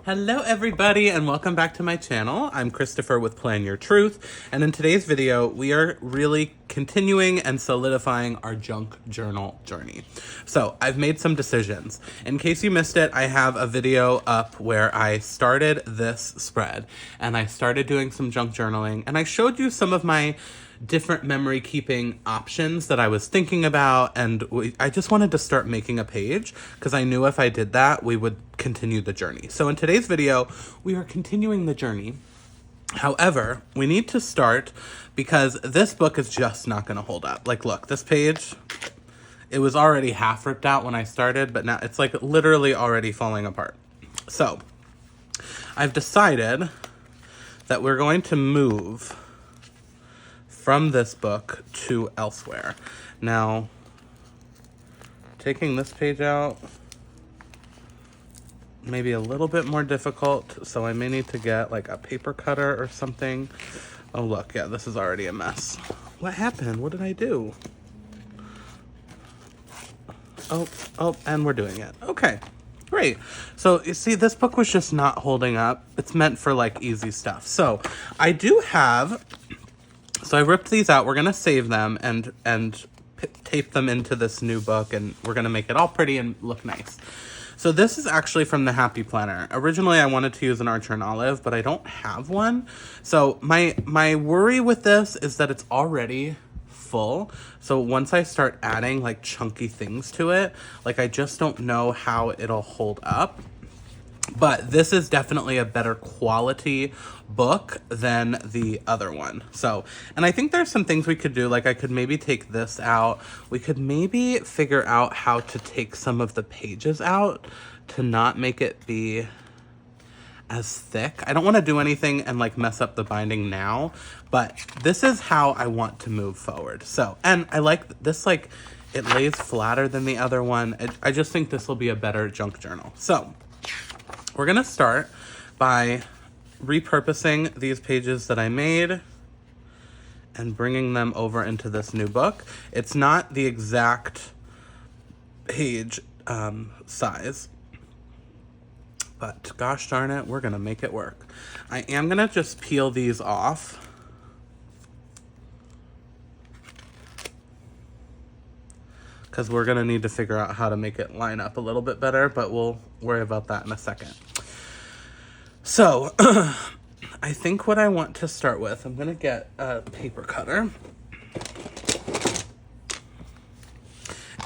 Hello everybody and welcome back to my channel. I'm Christopher with Plan Your Truth, and in today's video we are really continuing and solidifying our junk journal journey. So I've made some decisions. In case you missed it, I have a video up where I started this spread and I started doing some junk journaling, and I showed you some of my different memory keeping options that I was thinking about, and I just wanted to start making a page because I knew if I did that we would continue the journey. So in today's video we are continuing the journey. However, we need to start because this book is just not going to hold up. Like, look, this page, it was already half ripped out when I started, but now it's like literally already falling apart. So I've decided that we're going to move from this book to elsewhere. Now, taking this page out may be a little bit more difficult, so I may need to get like a paper cutter or something. Oh look, yeah, this is already a mess. What happened? What did I do? Oh, and we're doing it. Okay, great. So you see, this book was just not holding up. It's meant for like easy stuff. So I do have, so I ripped these out. We're gonna save them and tape them into this new book, and we're gonna make it all pretty and look nice. So this is actually from the Happy Planner. Originally I wanted to use an Archer and Olive, but I don't have one. So my worry with this is that it's already full. So once I start adding like chunky things to it, like I just don't know how it'll hold up. But this is definitely a better quality book than the other one. So, and I think there's some things we could do. Like I could maybe take this out. We could maybe figure out how to take some of the pages out to not make it be as thick. I don't want to do anything and like mess up the binding now, but this is how I want to move forward. So, and I like this, like it lays flatter than the other one. I just think this will be a better junk journal. So we're gonna start by repurposing these pages that I made and bringing them over into this new book. It's not the exact page size, but gosh darn it, we're gonna make it work. I am gonna just peel these off. Because we're gonna need to figure out how to make it line up a little bit better, but we'll worry about that in a second. So, I think what I want to start with, I'm gonna get a paper cutter.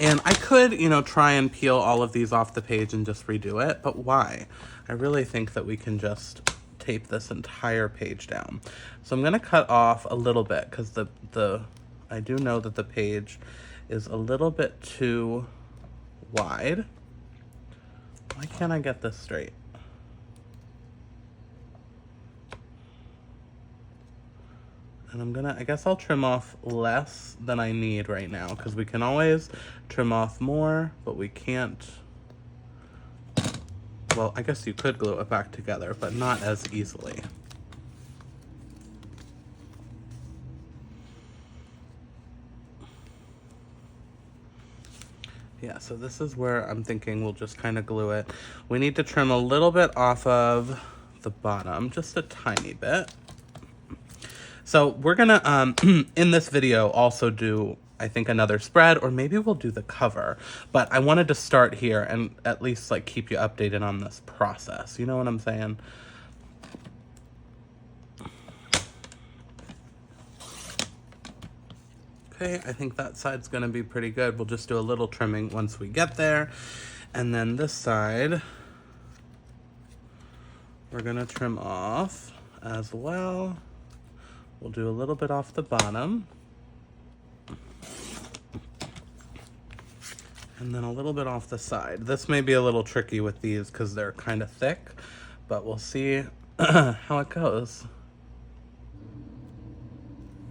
And I could, try and peel all of these off the page and just redo it, but why? I really think that we can just tape this entire page down. So I'm gonna cut off a little bit, because I do know that the page is a little bit too wide. Why can't I get this straight? And I guess I'll trim off less than I need right now, because we can always trim off more, but we can't. Well, I guess you could glue it back together, but not as easily. Yeah, so this is where I'm thinking we'll just kind of glue it. We need to trim a little bit off of the bottom, just a tiny bit. So we're gonna, in this video, also do, I think, another spread, or maybe we'll do the cover. But I wanted to start here and at least like keep you updated on this process. You know what I'm saying? Okay, I think that side's gonna be pretty good. We'll just do a little trimming once we get there. And then this side, we're gonna trim off as well. We'll do a little bit off the bottom. And then a little bit off the side. This may be a little tricky with these because they're kind of thick, but we'll see how it goes.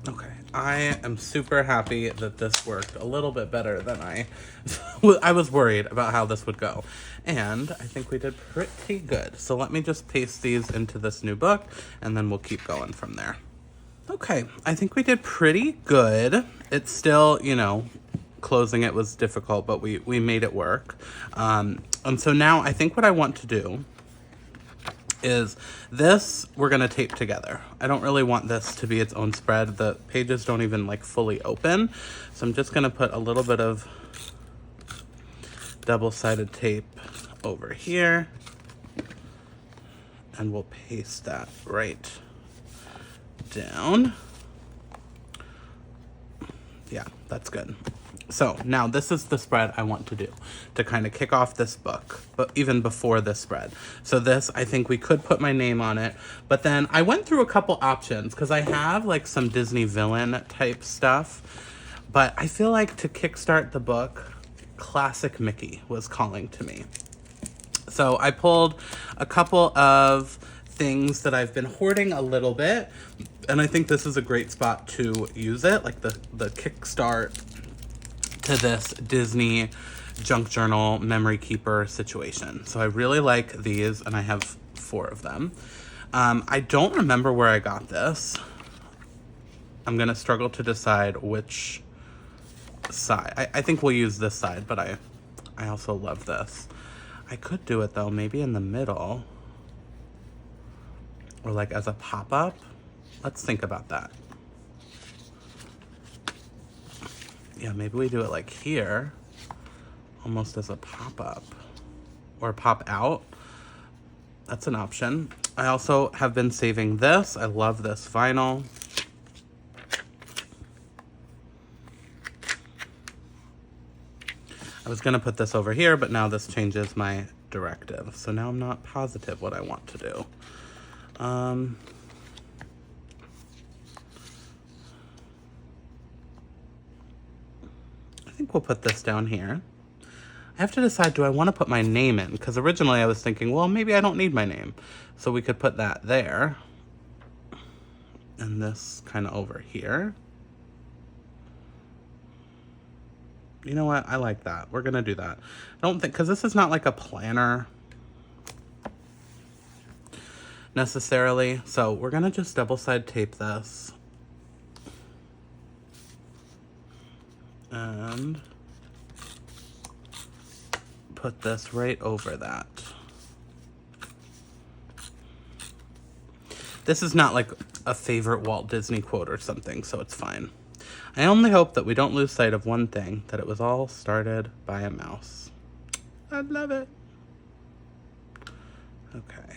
Okay, I am super happy that this worked a little bit better than I was worried about how this would go. And I think we did pretty good. So let me just paste these into this new book, and then we'll keep going from there. Okay, I think we did pretty good. It's still, closing it was difficult, but we made it work. And so now I think what I want to do is this we're gonna tape together. I don't really want this to be its own spread. The pages don't even like fully open. So I'm just gonna put a little bit of double-sided tape over here, and we'll paste that right down. Yeah, that's good. So now this is the spread I want to do to kind of kick off this book, but even before this spread. So this, I think we could put my name on it, but then I went through a couple options because I have like some Disney villain type stuff, but I feel like to kickstart the book, classic Mickey was calling to me. So I pulled a couple of things that I've been hoarding a little bit, and I think this is a great spot to use it, like the kickstart to this Disney junk journal memory keeper situation. So I really like these, and I have 4 of them. I don't remember where I got this. I'm gonna struggle to decide which side. I think we'll use this side, but I also love this. I could do it though, maybe in the middle, or like as a pop-up. Let's think about that. Yeah, maybe we do it like here, almost as a pop-up or pop out. That's an option. I also have been saving this. I love this vinyl. I was gonna put this over here, but now this changes my directive. So now I'm not positive what I want to do. I think we'll put this down here. I have to decide, do I want to put my name in? Because originally I was thinking, well, maybe I don't need my name. So we could put that there. And this kind of over here. You know what? I like that. We're going to do that. I don't think, because this is not like a planner necessarily. So we're going to just double-side tape this. And put this right over that. This is not like a favorite Walt Disney quote or something, so it's fine. I only hope that we don't lose sight of one thing, that it was all started by a mouse. I love it. Okay.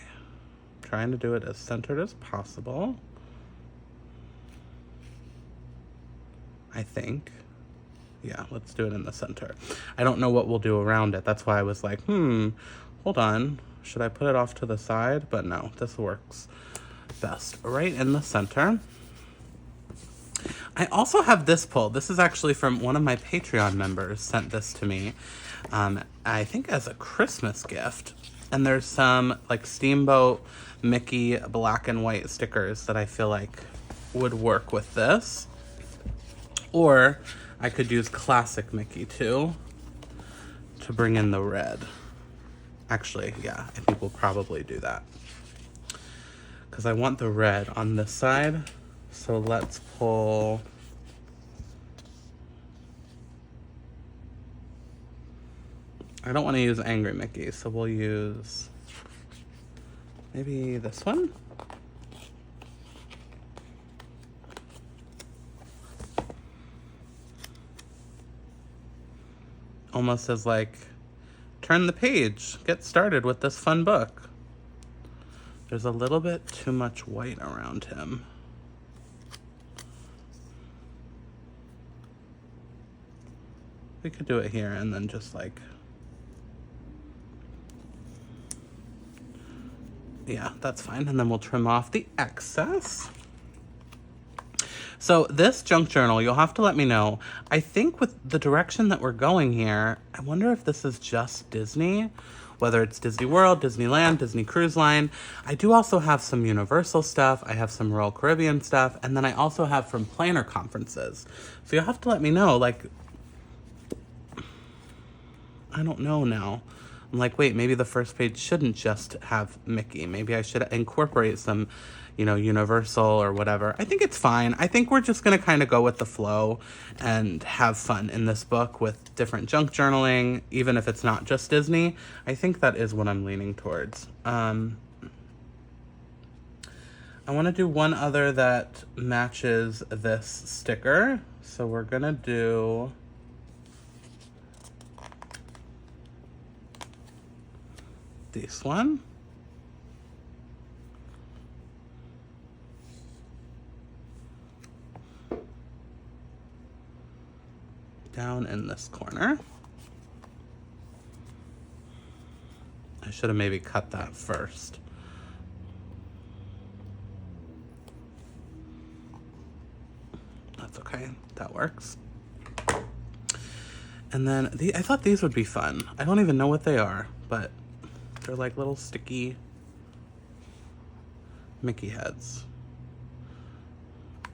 Trying to do it as centered as possible. I think. Yeah, let's do it in the center. I don't know what we'll do around it. That's why I was like, hold on. Should I put it off to the side? But no, this works best right in the center. I also have this pull. This is actually from one of my Patreon members sent this to me, I think as a Christmas gift. And there's some like Steamboat Mickey black and white stickers that I feel like would work with this. Or I could use classic Mickey too to bring in the red. Actually, yeah, I think we'll probably do that. Because I want the red on this side. So let's pull... I don't want to use Angry Mickey, so we'll use maybe this one. Almost as like, turn the page, get started with this fun book. There's a little bit too much white around him. We could do it here and then just like, yeah, that's fine. And then we'll trim off the excess. So this junk journal, you'll have to let me know. I think with the direction that we're going here, I wonder if this is just Disney, whether it's Disney World, Disneyland, Disney Cruise Line. I do also have some Universal stuff. I have some Royal Caribbean stuff. And then I also have from planner conferences. So you'll have to let me know, like, I don't know now. I'm like, wait, maybe the first page shouldn't just have Mickey. Maybe I should incorporate some, Universal or whatever. I think it's fine. I think we're just going to kind of go with the flow and have fun in this book with different junk journaling, even if it's not just Disney. I think that is what I'm leaning towards. I want to do one other that matches this sticker. So we're going to do this one. Down in this corner. I should have maybe cut that first. That's okay, that works. And then I thought these would be fun. I don't even know what they are, but they're like little sticky Mickey heads.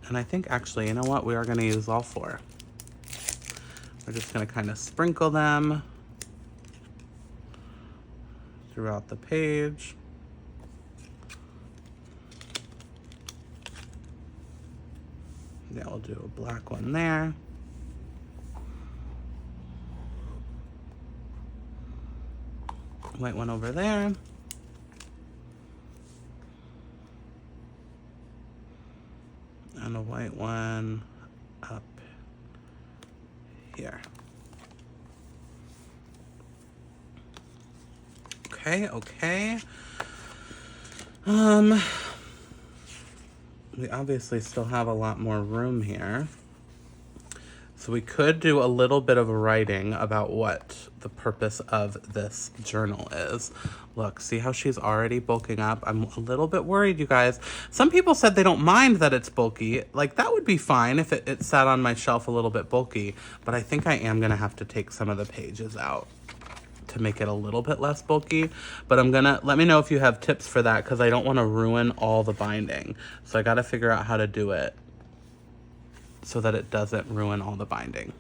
And I think actually, you know what? We are gonna use all 4. We're just gonna kind of sprinkle them throughout the page. Yeah, we'll do a black one there. White one over there. And a white one up here. Okay. We obviously still have a lot more room here. So we could do a little bit of writing about what the purpose of this journal is. Look, see how she's already bulking up? I'm a little bit worried, you guys. Some people said they don't mind that it's bulky. Like, that would be fine if it sat on my shelf a little bit bulky. But I think I am gonna have to take some of the pages out to make it a little bit less bulky. But let me know if you have tips for that, because I don't want to ruin all the binding. So I got to figure out how to do it so that it doesn't ruin all the binding.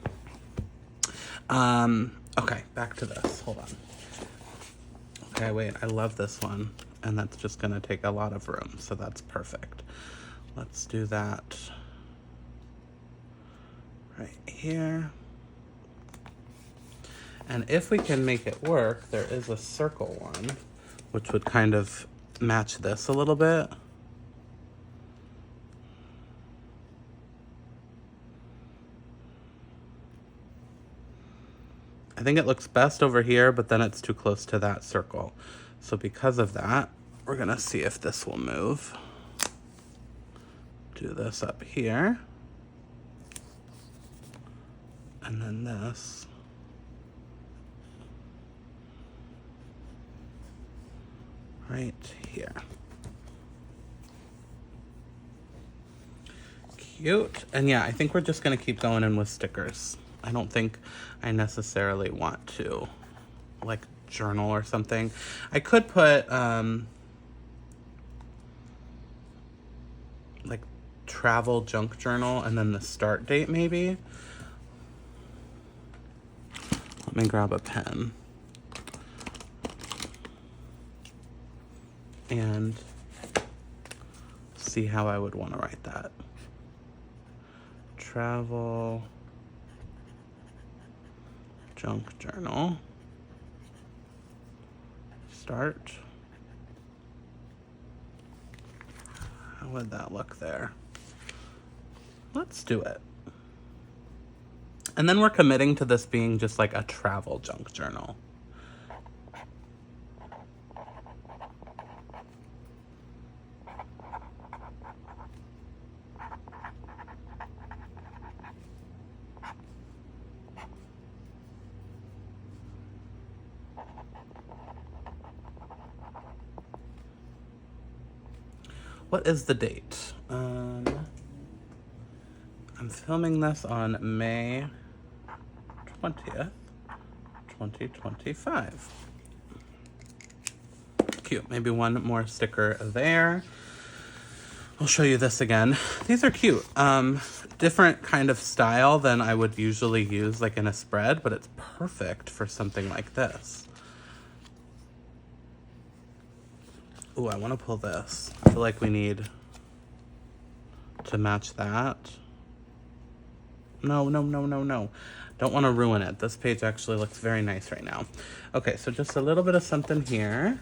Okay, back to this. Hold on. Okay, wait, I love this one. And that's just going to take a lot of room, so that's perfect. Let's do that right here. And if we can make it work, there is a circle one, which would kind of match this a little bit. I think it looks best over here, but then it's too close to that circle. So because of that, we're gonna see if this will move. Do this up here. And then this. Right here. Cute. And yeah, I think we're just gonna keep going in with stickers. I don't think I necessarily want to like journal or something. I could put like travel junk journal and then the start date maybe. Let me grab a pen. And see how I would want to write that. Travel junk journal. Start. How would that look there? Let's do it. And then we're committing to this being just like a travel junk journal. What is the date? I'm filming this on May 20th, 2025. Cute. Maybe one more sticker there. I'll show you this again. These are cute. Different kind of style than I would usually use like in a spread, but it's perfect for something like this. Ooh, I want to pull this. I feel like we need to match that. No. Don't want to ruin it. This page actually looks very nice right now. Okay, so just a little bit of something here.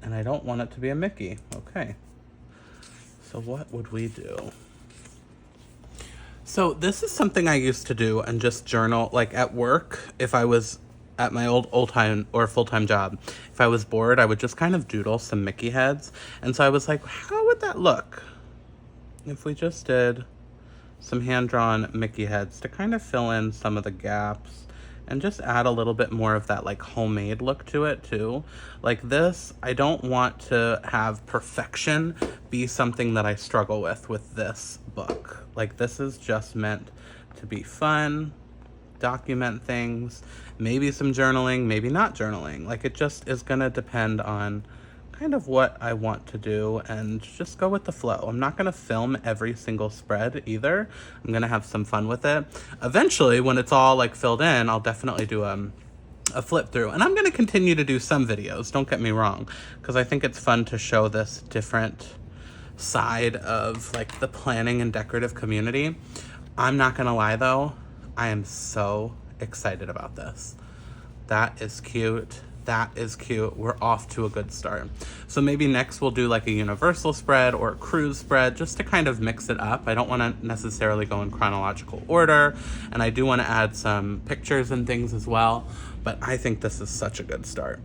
And I don't want it to be a Mickey. Okay. So what would we do? So this is something I used to do and just journal, like at work, if I was at my old time or full-time job. If I was bored, I would just kind of doodle some Mickey heads. And so I was like, how would that look if we just did some hand-drawn Mickey heads to kind of fill in some of the gaps and just add a little bit more of that like homemade look to it too. Like this, I don't want to have perfection be something that I struggle with this book. Like this is just meant to be fun, document things, maybe some journaling, maybe not journaling. Like it just is gonna depend on kind of what I want to do and just go with the flow. I'm not gonna film every single spread either. I'm gonna have some fun with it. Eventually, when it's all like filled in, I'll definitely do a flip through. And I'm gonna continue to do some videos, don't get me wrong, because I think it's fun to show this different side of like the planning and decorative community. I'm not gonna lie though, I am so excited about this. That is cute. That is cute. We're off to a good start. So maybe next we'll do like a universal spread or a cruise spread just to kind of mix it up. I don't want to necessarily go in chronological order, and I do want to add some pictures and things as well, but I think this is such a good start.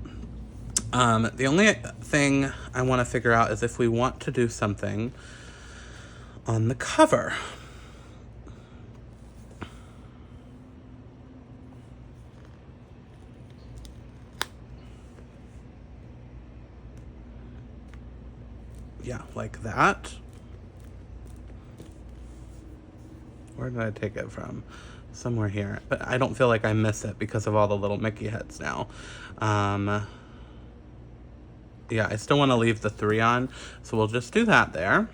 The only thing I want to figure out is if we want to do something on the cover. Yeah, like that. Where did I take it from? Somewhere here. But I don't feel like I miss it because of all the little Mickey heads now. Yeah, I still want to leave the 3 on, so we'll just do that there.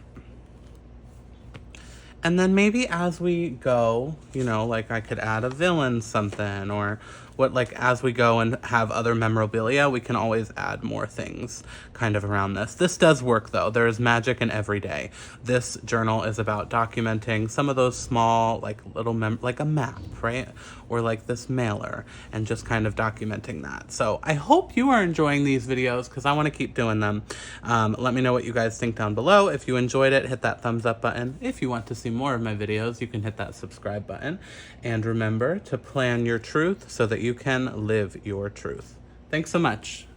And then maybe as we go, you know, like I could add a villain something, or what, like as we go and have other memorabilia, we can always add more things kind of around this. This does work though. There is magic in every day. This journal is about documenting some of those small, like little, like a map, right? Or like this mailer, and just kind of documenting that. So I hope you are enjoying these videos because I want to keep doing them. Let me know what you guys think down below. If you enjoyed it, hit that thumbs up button. If you want to see more of my videos, you can hit that subscribe button. And remember to plan your truth so that you can live your truth. Thanks so much.